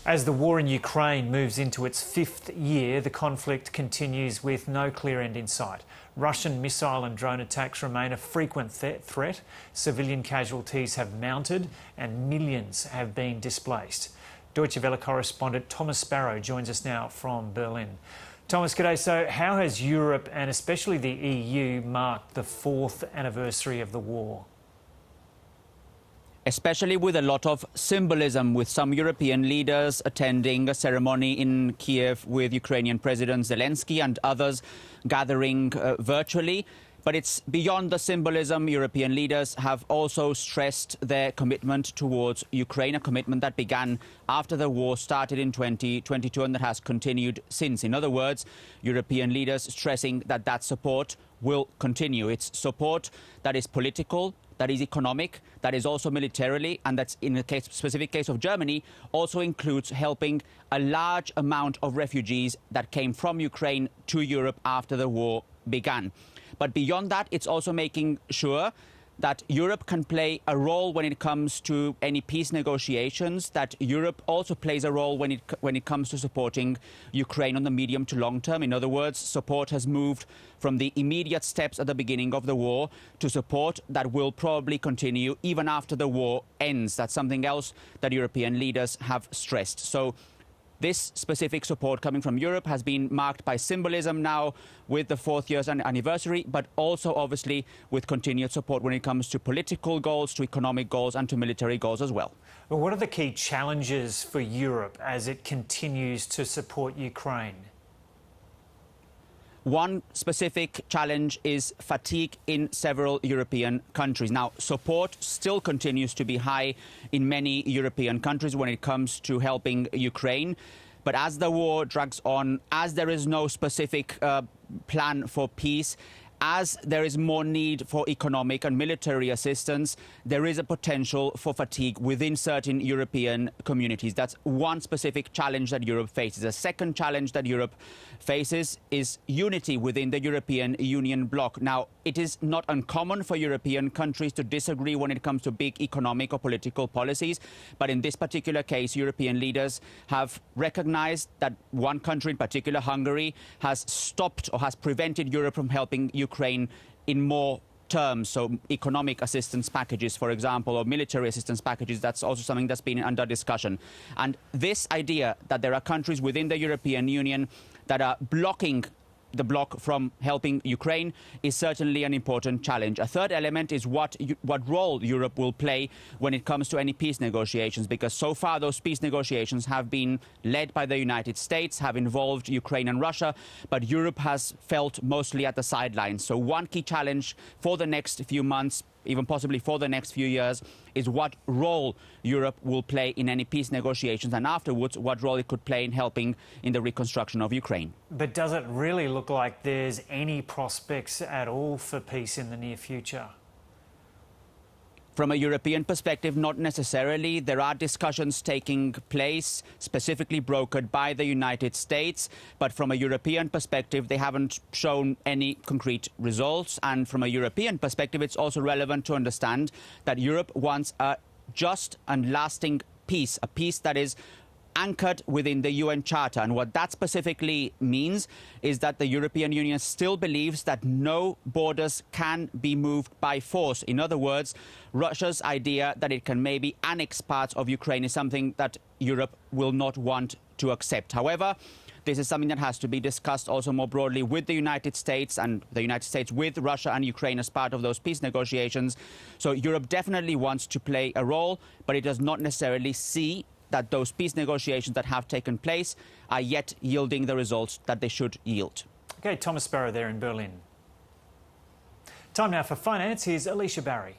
As the war in Ukraine moves into its fifth year, the conflict continues with no clear end in sight. Russian missile and drone attacks remain a frequent threat. Civilian casualties have mounted and millions have been displaced. Deutsche Welle correspondent Thomas Sparrow joins us now from Berlin. Thomas, g'day. So how has Europe and especially the EU marked the fourth anniversary of the war? Especially with a lot of symbolism, with some European leaders attending a ceremony in Kiev with Ukrainian President Zelensky and others gathering virtually. But it's beyond the symbolism. European leaders have also stressed their commitment towards Ukraine, a commitment that began after the war started in 2022 and that has continued since. In other words, European leaders stressing that that support will continue. It's support that is political, that is economic, that is also militarily, and that's in the specific case of Germany, also includes helping a large amount of refugees that came from Ukraine to Europe after the war began. But beyond that, it's also making sure that Europe can play a role when it comes to any peace negotiations, that Europe also plays a role when it comes to supporting Ukraine on the medium to long term. In other words, support has moved from the immediate steps at the beginning of the war to support that will probably continue even after the war ends. That's something else that European leaders have stressed. So this specific support coming from Europe has been marked by symbolism now with the fourth year's anniversary, but also obviously with continued support when it comes to political goals, to economic goals and to military goals as well. Well, what are the key challenges for Europe as it continues to support Ukraine? One specific challenge is fatigue in several European countries. Now, support still continues to be high in many European countries when it comes to helping Ukraine. But as the war drags on, as there is no specific plan for peace, as there is more need for economic and military assistance, there is a potential for fatigue within certain European communities. That's one specific challenge that Europe faces. A second challenge that Europe faces is unity within the European Union bloc. Now, it is not uncommon for European countries to disagree when it comes to big economic or political policies. But in this particular case, European leaders have recognized that one country in particular, Hungary, has stopped or has prevented Europe from helping Ukraine in more terms, so economic assistance packages, for example, or military assistance packages. That's also something that's been under discussion. And this idea that there are countries within the European Union that are blocking the bloc from helping Ukraine is certainly an important challenge. A third element is what role Europe will play when it comes to any peace negotiations, because so far those peace negotiations have been led by the United States, have involved Ukraine and Russia, but Europe has felt mostly at the sidelines. So one key challenge for the next few months, even possibly for the next few years, is what role Europe will play in any peace negotiations, and afterwards what role it could play in helping in the reconstruction of Ukraine. But does it really look like there's any prospects at all for peace in the near future? From a European perspective, not necessarily. There are discussions taking place, specifically brokered by the United States. But from a European perspective, they haven't shown any concrete results. And from a European perspective, it's also relevant to understand that Europe wants a just and lasting peace, a peace that is anchored within the UN Charter. And what that specifically means is that the European Union still believes that no borders can be moved by force. In other words, Russia's idea that it can maybe annex parts of Ukraine is something that Europe will not want to accept. However, this is something that has to be discussed also more broadly with the United States, and the United States with Russia and Ukraine as part of those peace negotiations. So Europe definitely wants to play a role, but it does not necessarily see that those peace negotiations that have taken place are yet yielding the results that they should yield. OK, Thomas Sparrow there in Berlin. Time now for finance. Here's Alicia Barry.